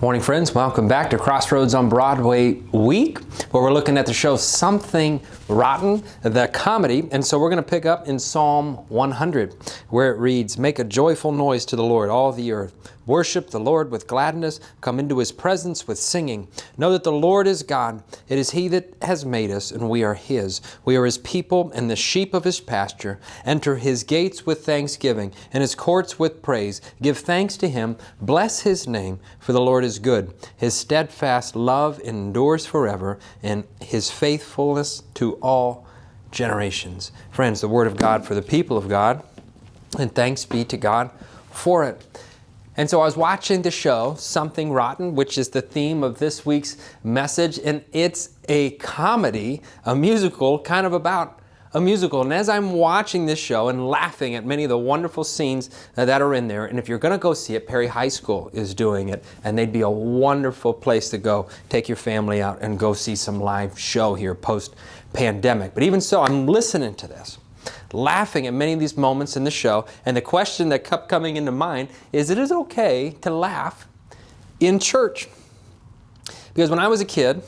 Morning, friends. Welcome back to Crossroads on Broadway week, where we're looking at the show Something Rotten, the comedy. And so we're going to pick up in Psalm 100, where it reads, "Make a joyful noise to the Lord, all the earth. Worship the Lord with gladness. Come into his presence with singing. Know that the Lord is God. It is he that has made us, and we are his. We are his people and the sheep of his pasture. Enter his gates with thanksgiving and his courts with praise. Give thanks to him. Bless his name, for the Lord is good. His steadfast love endures forever, and his faithfulness to all generations." Friends, the word of God for the people of God, and thanks be to God for it. And so I was watching the show, Something Rotten, which is the theme of this week's message, and it's a comedy, a musical, kind of about a musical. And as I'm watching this show and laughing at many of the wonderful scenes that are in there, and if you're going to go see it, Perry High School is doing it, and they'd be a wonderful place to go. Take your family out and go see some live show here post-pandemic. But even so, I'm listening to this, laughing at many of these moments in the show, and the question that kept coming into mind is it okay to laugh in church? Because when I was a kid,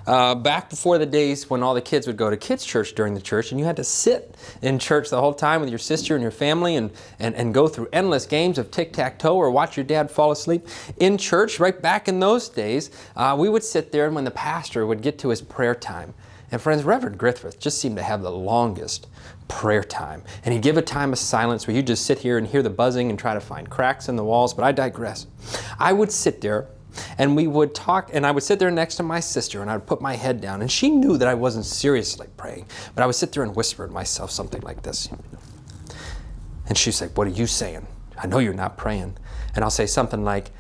back before the days when all the kids would go to kids' church during the church, and you had to sit in church the whole time with your sister and your family and go through endless games of tic-tac-toe or watch your dad fall asleep in church, right back in those days, we would sit there, and when the pastor would get to his prayer time, and friends, Reverend Griffith just seemed to have the longest prayer time. And he'd give a time of silence where you just sit here and hear the buzzing and try to find cracks in the walls, but I digress. I would sit there and we would talk, and I would sit there next to my sister, and I would put my head down, and she knew that I wasn't seriously praying, but I would sit there and whisper to myself something like this. And she'd say, "What are you saying? I know you're not praying." And I'll say something like,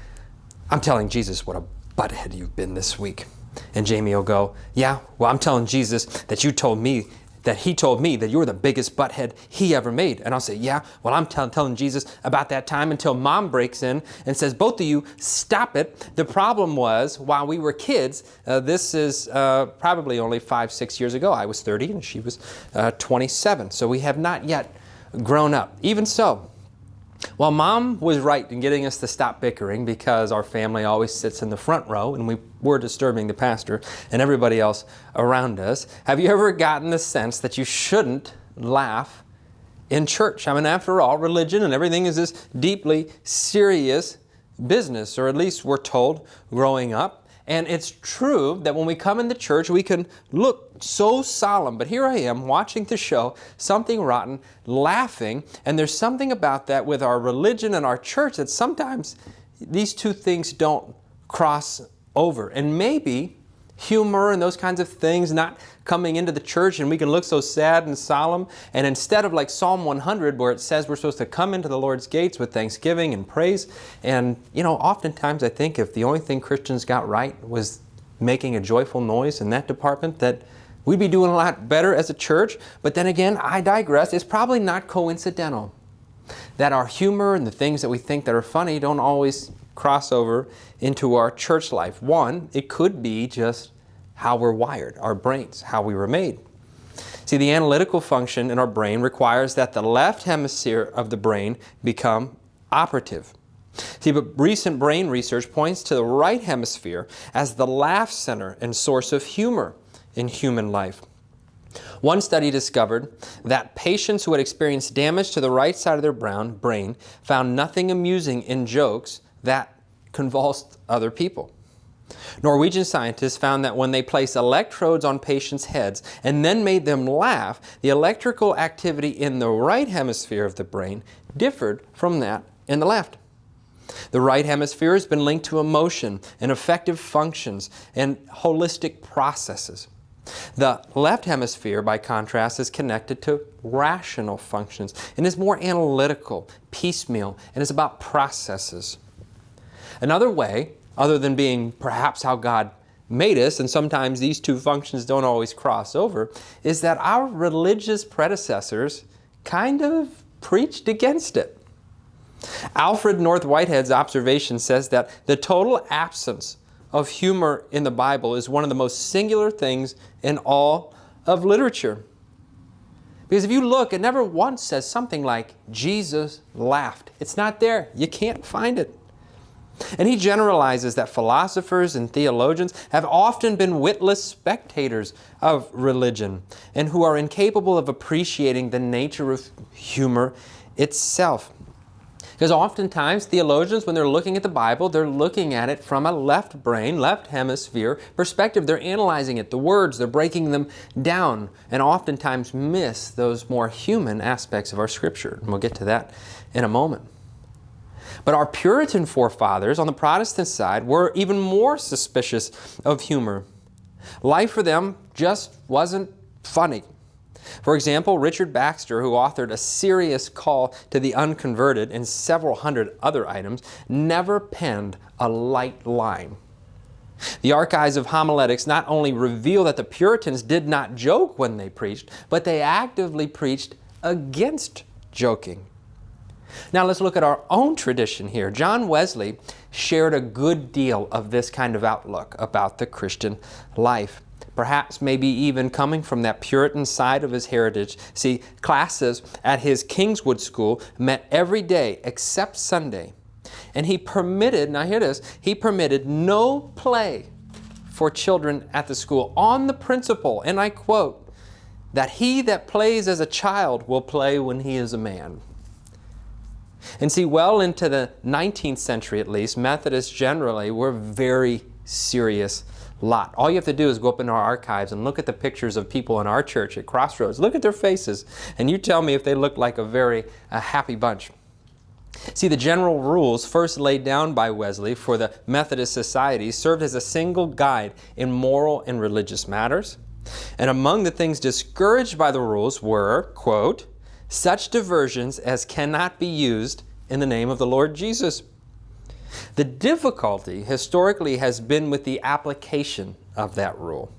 "I'm telling Jesus what a butthead you've been this week." And Jamie will go, "Yeah, well, I'm telling Jesus that he told me that you're the biggest butthead he ever made." And I'll say, "Yeah, well, I'm telling Jesus about that time," until Mom breaks in and says, "Both of you, stop it. The problem was, while we were kids," this is probably only 5-6 years ago. I was 30 and she was 27. So we have not yet grown up. Even so, well, Mom was right in getting us to stop bickering, because our family always sits in the front row and we were disturbing the pastor and everybody else around us. Have you ever gotten the sense that you shouldn't laugh in church? I mean, after all, religion and everything is this deeply serious business, or at least we're told growing up. And it's true that when we come into church, we can look so solemn. But here I am watching the show, Something Rotten, laughing. And there's something about that with our religion and our church that sometimes these two things don't cross over. And maybe humor and those kinds of things not coming into the church, and we can look so sad and solemn. And instead of like Psalm 100, where it says we're supposed to come into the Lord's gates with thanksgiving and praise. And, oftentimes I think if the only thing Christians got right was making a joyful noise in that department, that we'd be doing a lot better as a church. But then again, I digress. It's probably not coincidental that our humor and the things that we think that are funny don't always cross over into our church life. One, it could be just how we're wired, our brains, how we were made. See, the analytical function in our brain requires that the left hemisphere of the brain become operative. See, but recent brain research points to the right hemisphere as the laugh center and source of humor in human life. One study discovered that patients who had experienced damage to the right side of their brain found nothing amusing in jokes that convulsed other people. Norwegian scientists found that when they placed electrodes on patients' heads and then made them laugh, the electrical activity in the right hemisphere of the brain differed from that in the left. The right hemisphere has been linked to emotion and affective functions and holistic processes. The left hemisphere, by contrast, is connected to rational functions and is more analytical, piecemeal, and is about processes. Another way, other than being perhaps how God made us, and sometimes these two functions don't always cross over, is that our religious predecessors kind of preached against it. Alfred North Whitehead's observation says that the total absence of humor in the Bible is one of the most singular things in all of literature. Because if you look, it never once says something like, Jesus laughed. It's not there. You can't find it. And he generalizes that philosophers and theologians have often been witless spectators of religion and who are incapable of appreciating the nature of humor itself. Because oftentimes theologians, when they're looking at the Bible, they're looking at it from a left brain, left hemisphere perspective. They're analyzing it, the words, they're breaking them down, and oftentimes miss those more human aspects of our Scripture. And we'll get to that in a moment. But our Puritan forefathers on the Protestant side were even more suspicious of humor. Life for them just wasn't funny. For example, Richard Baxter, who authored A Serious Call to the Unconverted and several hundred other items, never penned a light line. The archives of homiletics not only reveal that the Puritans did not joke when they preached, but they actively preached against joking. Now let's look at our own tradition here. John Wesley shared a good deal of this kind of outlook about the Christian life. Perhaps maybe even coming from that Puritan side of his heritage. See, classes at his Kingswood School met every day except Sunday. And he permitted, now hear this, he permitted no play for children at the school on the principle, and I quote, that he that plays as a child will play when he is a man. And see, well into the 19th century at least, Methodists generally were very serious lot. All you have to do is go up into our archives and look at the pictures of people in our church at Crossroads. Look at their faces, and you tell me if they look like a very happy bunch. See, the general rules first laid down by Wesley for the Methodist society served as a single guide in moral and religious matters. And among the things discouraged by the rules were, quote, such diversions as cannot be used in the name of the Lord Jesus. The difficulty historically has been with the application of that rule.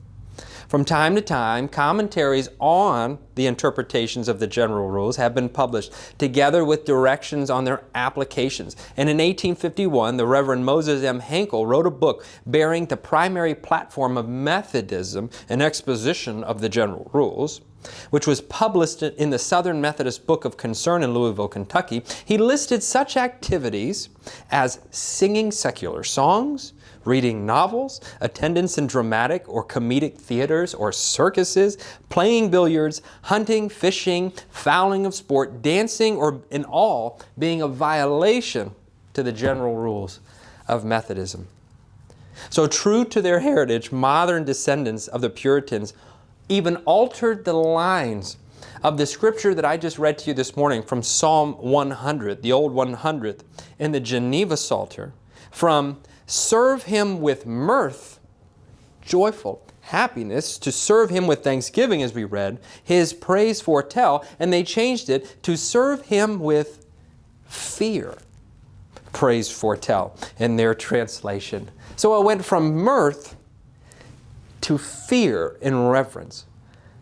From time to time, commentaries on the interpretations of the general rules have been published, together with directions on their applications. And in 1851, the Reverend Moses M. Henkel wrote a book bearing the primary platform of Methodism, an exposition of the general rules, which was published in the Southern Methodist Book of Concern in Louisville, Kentucky. He listed such activities as singing secular songs, reading novels, attendance in dramatic or comedic theaters or circuses, playing billiards, hunting, fishing, fouling of sport, dancing, or in all being a violation to the general rules of Methodism. So true to their heritage, modern descendants of the Puritans even altered the lines of the scripture that I just read to you this morning from Psalm 100, the old 100th, in the Geneva Psalter, from serve him with mirth, joyful happiness, to serve him with thanksgiving, as we read, his praise foretell, and they changed it to serve him with fear, praise foretell, in their translation. So it went from mirth to fear and reverence.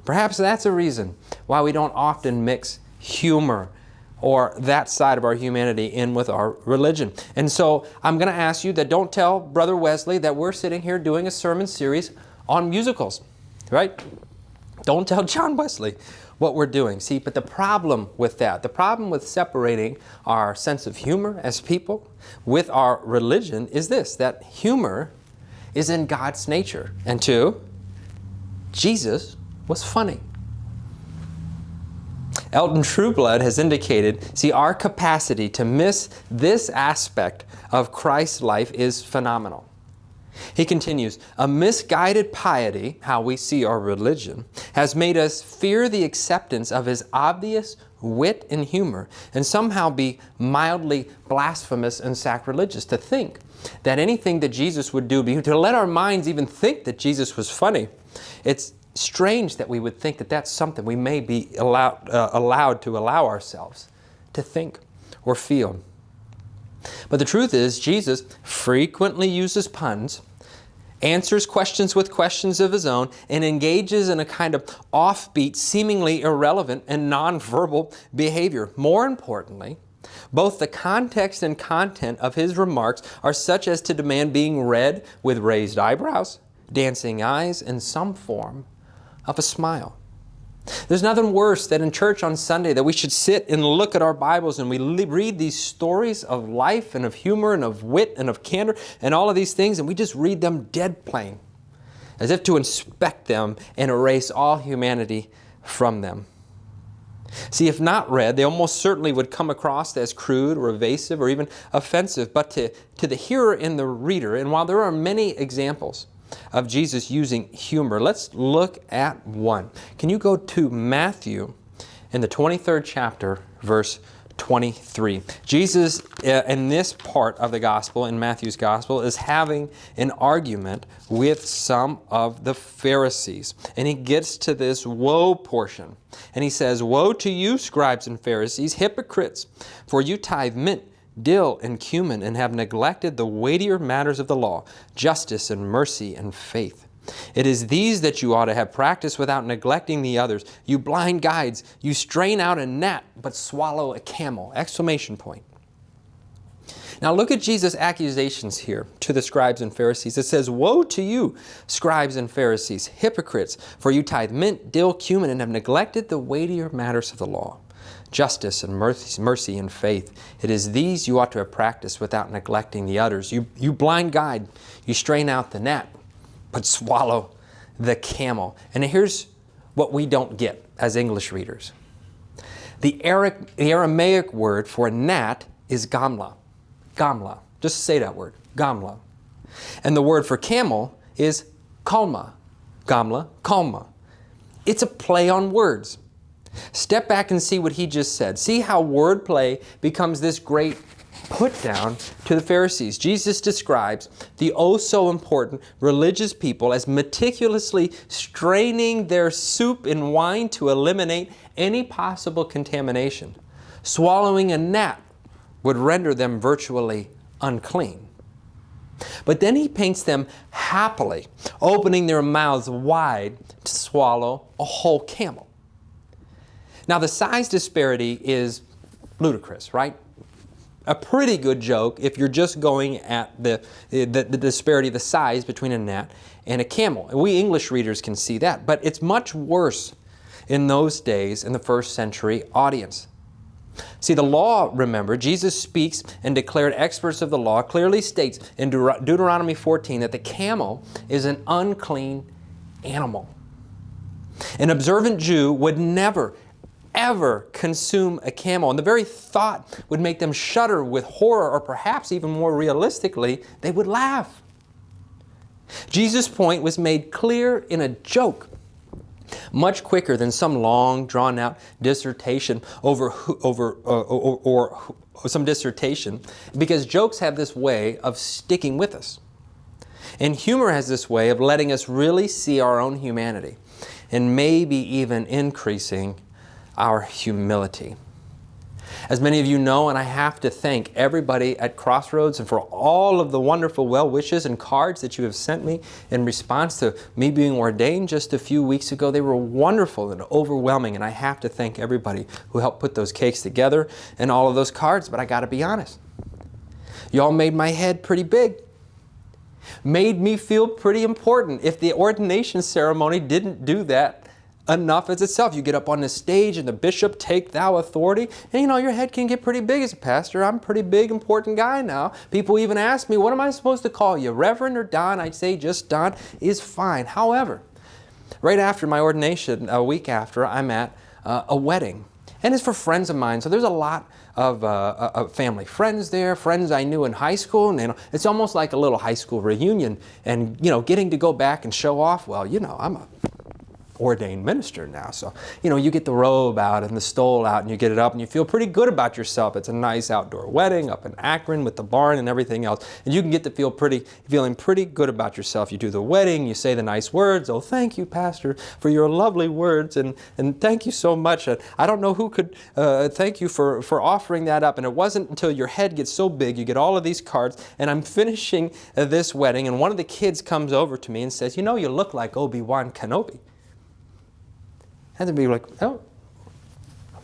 Perhaps that's a reason why we don't often mix humor or that side of our humanity in with our religion. And so I'm going to ask you that don't tell Brother Wesley that we're sitting here doing a sermon series on musicals, right? Don't tell John Wesley what we're doing. See, but the problem with that, the problem with separating our sense of humor as people with our religion is this, that humor is in God's nature. And two, Jesus was funny. Elton Trueblood has indicated, see, our capacity to miss this aspect of Christ's life is phenomenal. He continues, a misguided piety, how we see our religion, has made us fear the acceptance of his obvious wit and humor, and somehow be mildly blasphemous and sacrilegious. To think that anything that Jesus would do, to let our minds even think that Jesus was funny, it's strange that we would think that that's something we may be allowed to allow ourselves to think or feel. But the truth is, Jesus frequently uses puns, answers questions with questions of his own, and engages in a kind of offbeat, seemingly irrelevant and nonverbal behavior. More importantly, both the context and content of his remarks are such as to demand being read with raised eyebrows, dancing eyes, and some form of a smile. There's nothing worse than in church on Sunday that we should sit and look at our Bibles and we read these stories of life and of humor and of wit and of candor and all of these things, and we just read them dead plain, as if to inspect them and erase all humanity from them. See, if not read, they almost certainly would come across as crude or evasive or even offensive, but to the hearer and the reader, and while there are many examples of Jesus using humor, let's look at one. Can you go to Matthew in the 23rd chapter, verse 23. Jesus, in this part of the gospel, in Matthew's gospel, is having an argument with some of the Pharisees. And he gets to this woe portion. And he says, "Woe to you, scribes and Pharisees, hypocrites, for you tithe mint, dill, and cumin, and have neglected the weightier matters of the law, justice and mercy and faith. It is these that you ought to have practiced without neglecting the others. You blind guides, you strain out a gnat, but swallow a camel!" Exclamation point. Now look at Jesus' accusations here to the scribes and Pharisees. It says, "Woe to you, scribes and Pharisees, hypocrites, for you tithe mint, dill, cumin, and have neglected the weightier matters of the law, justice and mercy and faith. It is these you ought to have practiced without neglecting the others. You blind guide, you strain out the gnat, but swallow the camel." And here's what we don't get as English readers. The Aramaic word for gnat is gamla. Gamla. Just say that word. Gamla. And the word for camel is kalma. Gamla, kalma. It's a play on words. Step back and see what he just said. See how wordplay becomes this great put down to the Pharisees. Jesus describes the oh so important religious people as meticulously straining their soup in wine to eliminate any possible contamination. Swallowing a gnat would render them virtually unclean. But then he paints them happily, opening their mouths wide to swallow a whole camel. Now the size disparity is ludicrous, right? A pretty good joke if you're just going at the disparity of the size between a gnat and a camel. And we English readers can see that, but it's much worse in those days in the first century audience. See, the law, remember, Jesus speaks and declared experts of the law, clearly states in Deuteronomy 14 that the camel is an unclean animal. An observant Jew would never, ever consume a camel. And the very thought would make them shudder with horror, or perhaps even more realistically, they would laugh. Jesus' point was made clear in a joke, much quicker than some long, drawn-out dissertation or some dissertation, because jokes have this way of sticking with us. And humor has this way of letting us really see our own humanity, and maybe even increasing our humility. As many of you know, and I have to thank everybody at Crossroads and for all of the wonderful well wishes and cards that you have sent me in response to me being ordained just a few weeks ago. They were wonderful and overwhelming, and I have to thank everybody who helped put those cakes together and all of those cards. But I got to be honest, y'all made my head pretty big. Made me feel pretty important. If the ordination ceremony didn't do that enough as itself. You get up on the stage and the bishop, "Take thou authority," and your head can get pretty big as a pastor. I'm a pretty big, important guy now. People even ask me, "What am I supposed to call you, Reverend or Don?" I'd say just Don is fine. However, right after my ordination, a week after, I'm at a wedding. And it's for friends of mine. So there's a lot of family friends there, friends I knew in high school. And it's almost like a little high school reunion. And, getting to go back and show off, well, I'm a ordained minister now. So, you get the robe out and the stole out and you get it up and you feel pretty good about yourself. It's a nice outdoor wedding up in Ackerman with the barn and everything else. And you can get to feeling pretty good about yourself. You do the wedding, you say the nice words. "Oh, thank you, Pastor, for your lovely words. And thank you so much. I don't know who could thank you for offering that up." And it wasn't until your head gets so big, you get all of these cards, and I'm finishing this wedding, and one of the kids comes over to me and says, "You look like Obi-Wan Kenobi." And to be like, "Oh,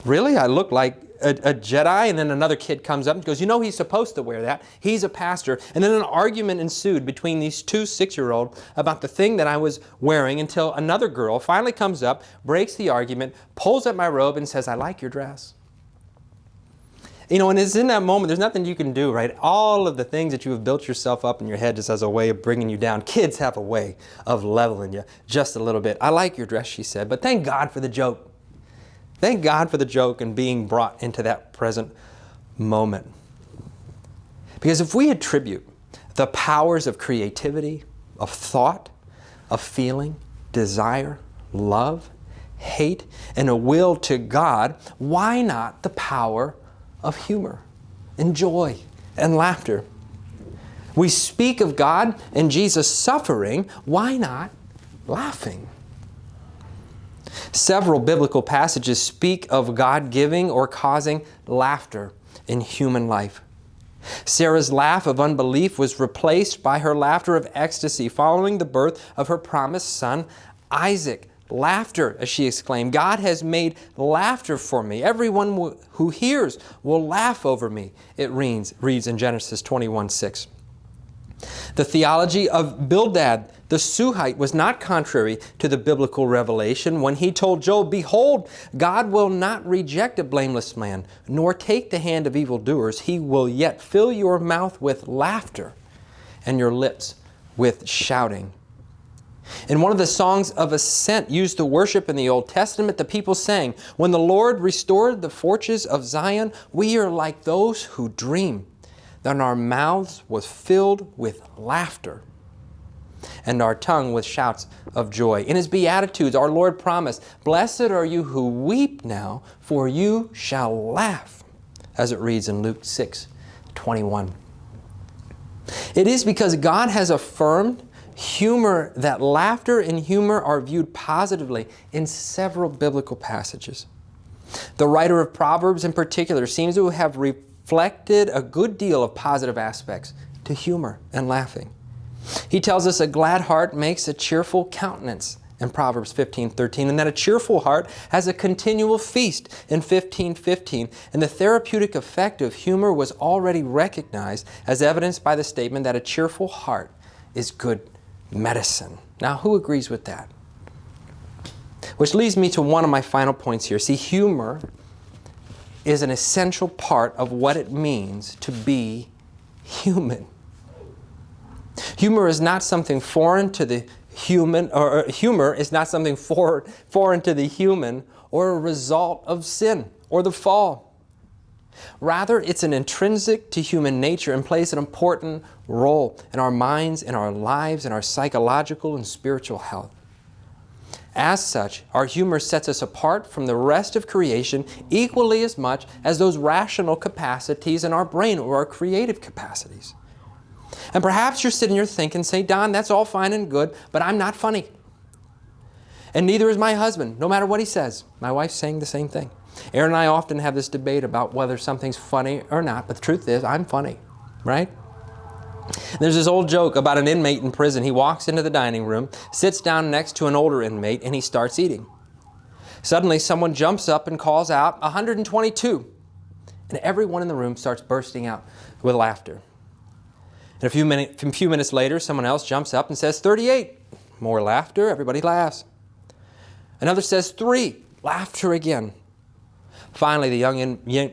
really? I look like a Jedi, and then another kid comes up and goes, you know he's supposed to wear that. He's a pastor. And then an argument ensued between these two 6-year-olds about the thing that I was wearing until another girl finally comes up, breaks the argument, pulls up my robe and says, I like your dress. You know, and it's in that moment, there's nothing you can do, right? All of the things that you have built yourself up in your head just as a way of bringing you down. Kids have a way of leveling you just a little bit. I like your dress, she said, but thank God for the joke. Thank God for the joke and being brought into that present moment. Because if we attribute the powers of creativity, of thought, of feeling, desire, love, hate, and a will to God, why not the power of humor and joy and laughter? We speak of God and Jesus suffering, why not laughing? Several biblical passages speak of God giving or causing laughter in human life. Sarah's laugh of unbelief was replaced by her laughter of ecstasy following the birth of her promised son, Isaac. Laughter, as she exclaimed, God has made laughter for me. Everyone who hears will laugh over me, it reads in Genesis 21:6. The theology of Bildad the Suhite was not contrary to the biblical revelation when he told Job, behold, God will not reject a blameless man, nor take the hand of evildoers. He will yet fill your mouth with laughter and your lips with shouting. In one of the songs of ascent used to worship in the Old Testament, the people sang, when the Lord restored the fortunes of Zion, we are like those who dream. Then our mouths was filled with laughter and our tongue with shouts of joy. In His Beatitudes, our Lord promised, blessed are you who weep now, for you shall laugh, as it reads in Luke 6:21. It is because God has affirmed humor that laughter and humor are viewed positively in several biblical passages. The writer of Proverbs in particular seems to have reflected a good deal of positive aspects to humor and laughing. He tells us a glad heart makes a cheerful countenance in Proverbs 15:13, and that a cheerful heart has a continual feast in 15:15. And the therapeutic effect of humor was already recognized as evidenced by the statement that a cheerful heart is good medicine. Now, who agrees with that? Which leads me to one of my final points here. See, humor is an essential part of what it means to be human. Humor is not something foreign to the human, or humor is not something foreign to the human or a result of sin or the fall. Rather, it's an intrinsic to human nature and plays an important role in our minds, in our lives, in our psychological and spiritual health. As such, our humor sets us apart from the rest of creation equally as much as those rational capacities in our brain or our creative capacities. And perhaps you're sitting here thinking, say, Don, that's all fine and good, but I'm not funny. And neither is my husband, no matter what he says. My wife's saying the same thing. Aaron and I often have this debate about whether something's funny or not, but the truth is, I'm funny, right? There's this old joke about an inmate in prison. He walks into the dining room, sits down next to an older inmate, and he starts eating. Suddenly, someone jumps up and calls out, 122. And everyone in the room starts bursting out with laughter. And a few minutes later, someone else jumps up and says, 38. More laughter, everybody laughs. Another says 3, laughter again. Finally, the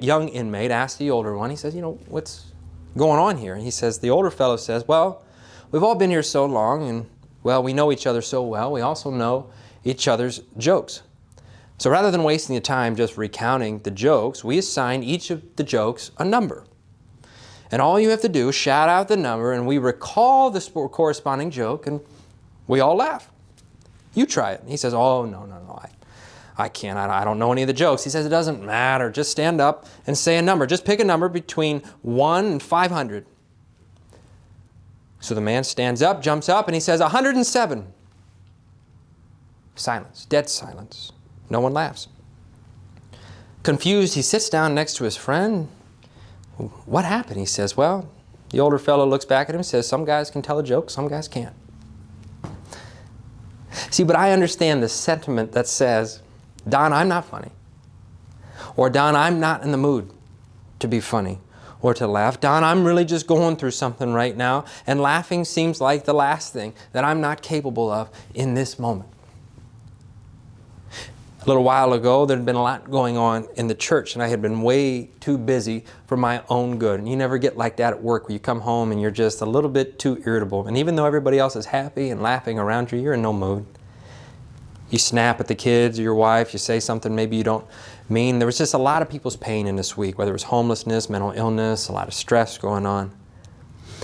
young inmate asks the older one, he says, what's going on here? And he says, the older fellow says, well, we've all been here so long, and we know each other so well, we also know each other's jokes. So rather than wasting the time just recounting the jokes, we assign each of the jokes a number. And all you have to do is shout out the number, and we recall the corresponding joke, and we all laugh. You try it. And he says, oh, no, I can't. I don't know any of the jokes. He says, it doesn't matter. Just stand up and say a number. Just pick a number between 1 and 500. So the man stands up, jumps up, and he says, 107. Silence, dead silence. No one laughs. Confused, he sits down next to his friend. What happened? He says, well, the older fellow looks back at him and says, some guys can tell a joke, some guys can't. See, but I understand the sentiment that says, Don, I'm not funny. Or, Don, I'm not in the mood to be funny or to laugh. Don, I'm really just going through something right now, and laughing seems like the last thing that I'm not capable of in this moment. A little while ago, there had been a lot going on in the church, and I had been way too busy for my own good. And you never get like that at work, where you come home and you're just a little bit too irritable. And even though everybody else is happy and laughing around you, you're in no mood. You snap at the kids or your wife, you say something maybe you don't mean. There was just a lot of people's pain in this week, whether it was homelessness, mental illness, a lot of stress going on.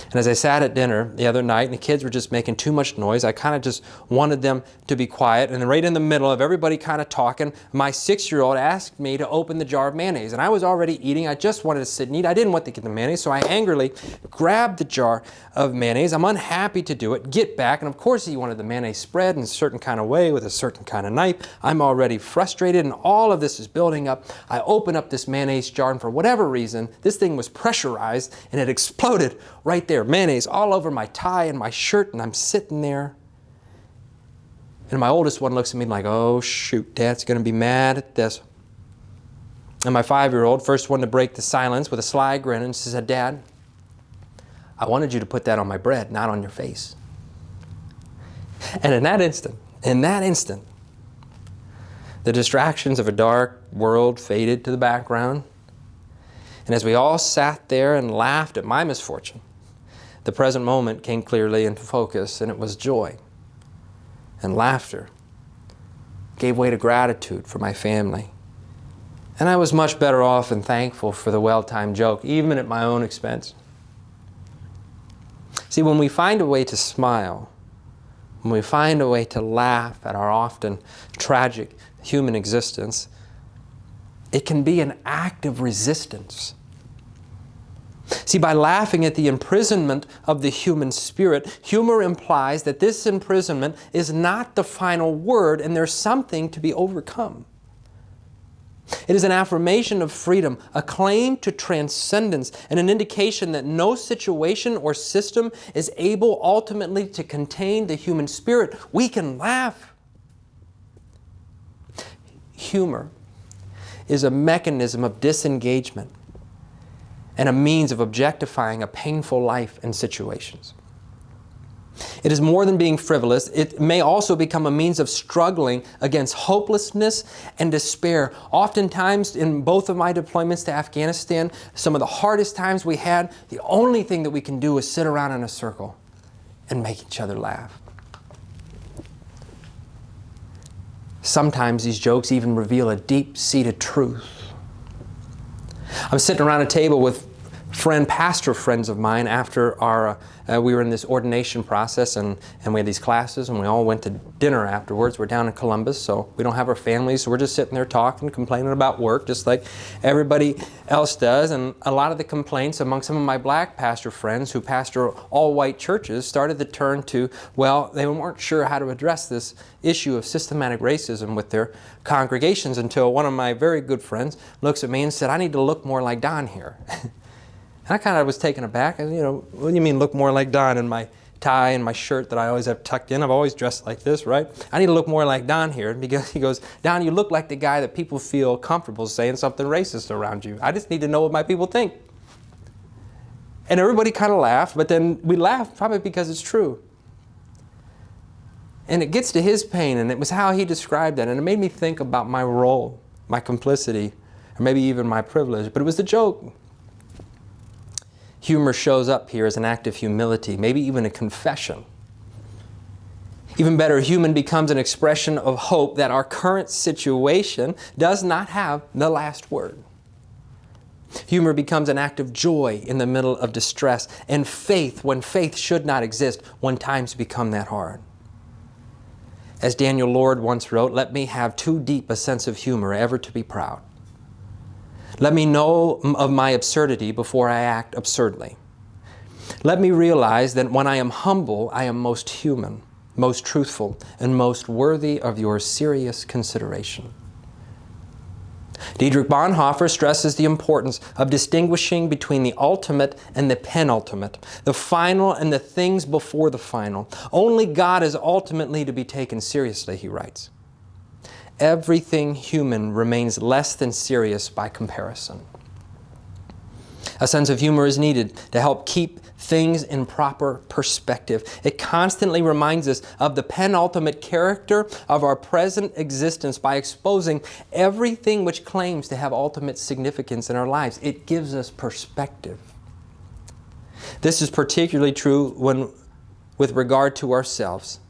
And as I sat at dinner the other night and the kids were just making too much noise, I kind of just wanted them to be quiet. And then right in the middle of everybody kind of talking, my 6-year-old asked me to open the jar of mayonnaise. And I was already eating. I just wanted to sit and eat. I didn't want to get the mayonnaise, so I angrily grabbed the jar of mayonnaise. I'm unhappy to do it. Get back. And of course he wanted the mayonnaise spread in a certain kind of way with a certain kind of knife. I'm already frustrated, and all of this is building up. I open up this mayonnaise jar, and for whatever reason, this thing was pressurized and it exploded right there. Mayonnaise all over my tie and my shirt, and I'm sitting there. And my oldest one looks at me like, oh shoot, Dad's going to be mad at this. And my 5-year-old, first one to break the silence with a sly grin, and she said, Dad, I wanted you to put that on my bread, not on your face. And in that instant, the distractions of a dark world faded to the background. And as we all sat there and laughed at my misfortune, the present moment came clearly into focus, and it was joy and laughter. Gave way to gratitude for my family. And I was much better off and thankful for the well-timed joke, even at my own expense. See, when we find a way to smile, when we find a way to laugh at our often tragic human existence, it can be an act of resistance. See, by laughing at the imprisonment of the human spirit, humor implies that this imprisonment is not the final word and there's something to be overcome. It is an affirmation of freedom, a claim to transcendence, and an indication that no situation or system is able ultimately to contain the human spirit. We can laugh. Humor is a mechanism of disengagement and a means of objectifying a painful life and situations. It is more than being frivolous. It may also become a means of struggling against hopelessness and despair. Oftentimes, in both of my deployments to Afghanistan, some of the hardest times we had, the only thing that we can do is sit around in a circle and make each other laugh. Sometimes these jokes even reveal a deep-seated truth. I'm sitting around a table with pastor friends of mine after we were in this ordination process, and we had these classes, and we all went to dinner afterwards. We're down in Columbus, so we don't have our families, so we're just sitting there talking, complaining about work, just like everybody else does. And a lot of the complaints among some of my black pastor friends who pastor all-white churches started to turn to, well, they weren't sure how to address this issue of systematic racism with their congregations, until one of my very good friends looks at me and said, I need to look more like Don here. And I kind of was taken aback. And, what do you mean look more like Don in my tie and my shirt that I always have tucked in? I've always dressed like this, right? I need to look more like Don here. Because he goes, Don, you look like the guy that people feel comfortable saying something racist around you. I just need to know what my people think. And everybody kind of laughed, but then we laughed probably because it's true. And it gets to his pain, and it was how he described that. And it made me think about my role, my complicity, or maybe even my privilege. But it was the joke. Humor shows up here as an act of humility, maybe even a confession. Even better, humor becomes an expression of hope that our current situation does not have the last word. Humor becomes an act of joy in the middle of distress, and faith when faith should not exist when times become that hard. As Daniel Lord once wrote, let me have too deep a sense of humor ever to be proud. Let me know of my absurdity before I act absurdly. Let me realize that when I am humble, I am most human, most truthful, and most worthy of your serious consideration. Dietrich Bonhoeffer stresses the importance of distinguishing between the ultimate and the penultimate, the final and the things before the final. Only God is ultimately to be taken seriously, he writes. everything human remains less than serious by comparison. A sense of humor is needed to help keep things in proper perspective. It constantly reminds us of the penultimate character of our present existence by exposing everything which claims to have ultimate significance in our lives. It gives us perspective. This is particularly true with regard to ourselves.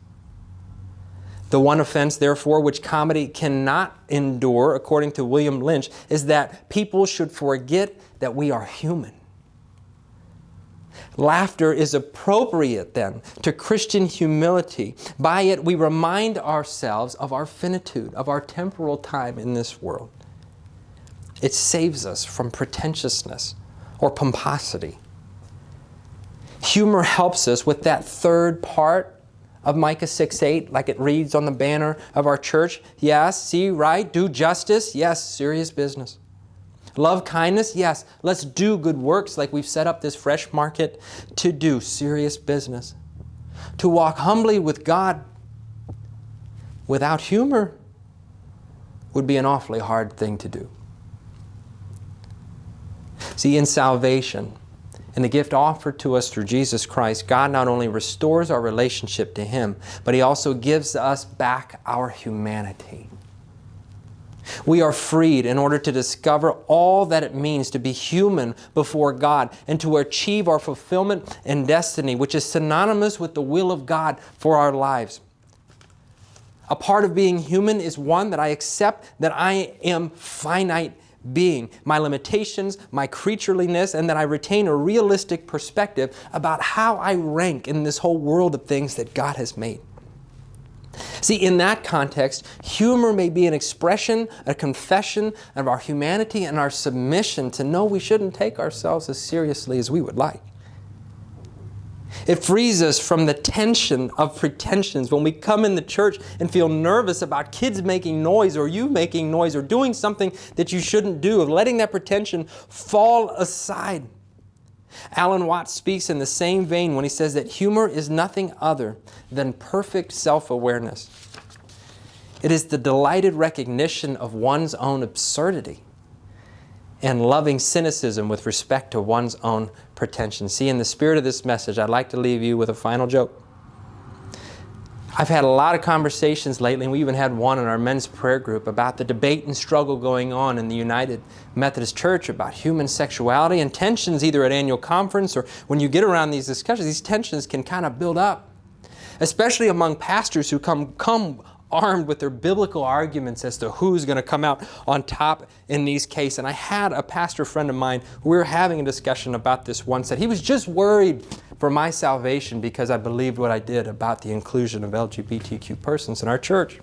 The one offense, therefore, which comedy cannot endure, according to William Lynch, is that people should forget that we are human. Laughter is appropriate, then, to Christian humility. By it, we remind ourselves of our finitude, of our temporal time in this world. It saves us from pretentiousness or pomposity. Humor helps us with that third part of Micah 6:8, like it reads on the banner of our church. Yes, see right, do justice. Yes, serious business. Love kindness. Yes, let's do good works like we've set up this fresh market to do. Serious business. To walk humbly with God without humor would be an awfully hard thing to do. See, in salvation, and the gift offered to us through Jesus Christ, God not only restores our relationship to Him, but He also gives us back our humanity. We are freed in order to discover all that it means to be human before God and to achieve our fulfillment and destiny, which is synonymous with the will of God for our lives. A part of being human is one that I accept that I am finite being, my limitations, my creatureliness, and that I retain a realistic perspective about how I rank in this whole world of things that God has made. See, in that context, humor may be an expression, a confession of our humanity and our submission to know we shouldn't take ourselves as seriously as we would like. It frees us from the tension of pretensions when we come in the church and feel nervous about kids making noise or you making noise or doing something that you shouldn't do, of letting that pretension fall aside. Alan Watts speaks in the same vein when he says that humor is nothing other than perfect self-awareness. It is the delighted recognition of one's own absurdity and loving cynicism with respect to one's own pretension. See, in the spirit of this message, I'd like to leave you with a final joke. I've had a lot of conversations lately, and we even had one in our men's prayer group about the debate and struggle going on in the United Methodist Church about human sexuality and tensions either at annual conference or when you get around these discussions. These tensions can kind of build up, especially among pastors who come armed with their biblical arguments as to who's going to come out on top in these cases. And I had a pastor friend of mine, we were having a discussion about this once, that he was just worried for my salvation because I believed what I did about the inclusion of LGBTQ persons in our church.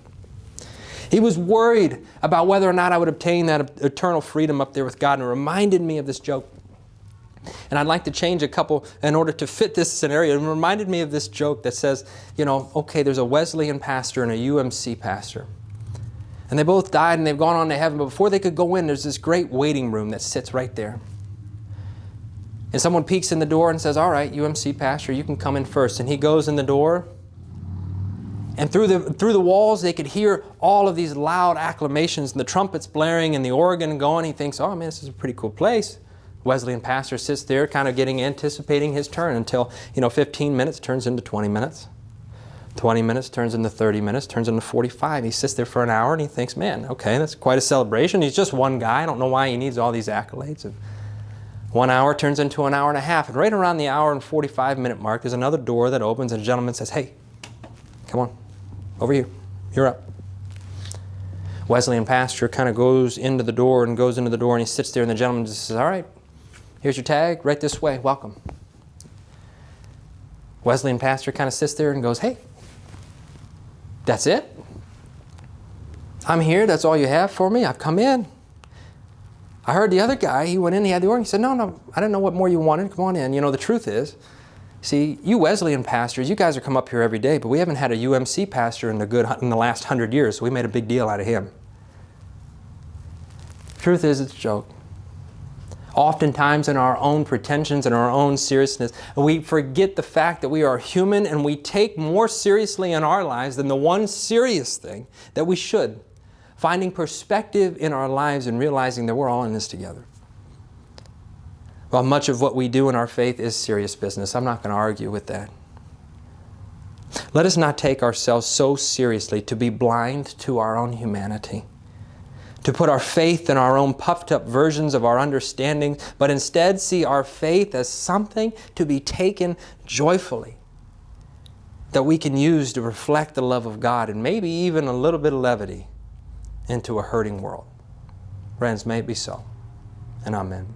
He was worried about whether or not I would obtain that eternal freedom up there with God, and it reminded me of this joke. And I'd like to change a couple in order to fit this scenario. It reminded me of this joke that says, okay, there's a Wesleyan pastor and a UMC pastor. And they both died and they've gone on to heaven, but before they could go in, there's this great waiting room that sits right there. And someone peeks in the door and says, all right, UMC pastor, you can come in first. And he goes in the door, and through the walls they could hear all of these loud acclamations and the trumpets blaring and the organ going. He thinks, oh man, this is a pretty cool place. Wesleyan pastor sits there kind of anticipating his turn until, 15 minutes turns into 20 minutes. 20 minutes turns into 30 minutes, turns into 45. He sits there for an hour and he thinks, man, okay, that's quite a celebration. He's just one guy. I don't know why he needs all these accolades. And 1 hour turns into an hour and a half. And right around the hour and 45-minute mark, there's another door that opens and a gentleman says, hey, come on, over here. You're up. Wesleyan pastor kind of goes into the door and he sits there and the gentleman just says, all right, here's your tag, right this way, welcome. Wesleyan pastor kind of sits there and goes, hey, that's it? I'm here, that's all you have for me? I've come in. I heard the other guy, he went in, he had the organ, he said, no, I didn't know what more you wanted, come on in. The truth is, see, you Wesleyan pastors, you guys are come up here every day, but we haven't had a UMC pastor in the last 100 years, so we made a big deal out of him. Truth is, it's a joke. Oftentimes in our own pretensions and our own seriousness, we forget the fact that we are human and we take more seriously in our lives than the one serious thing that we should. finding perspective in our lives and realizing that we're all in this together. While much of what we do in our faith is serious business, I'm not going to argue with that. Let us not take ourselves so seriously to be blind to our own humanity, to put our faith in our own puffed up versions of our understanding, but instead see our faith as something to be taken joyfully, that we can use to reflect the love of God and maybe even a little bit of levity into a hurting world. Friends, may it be so, and amen.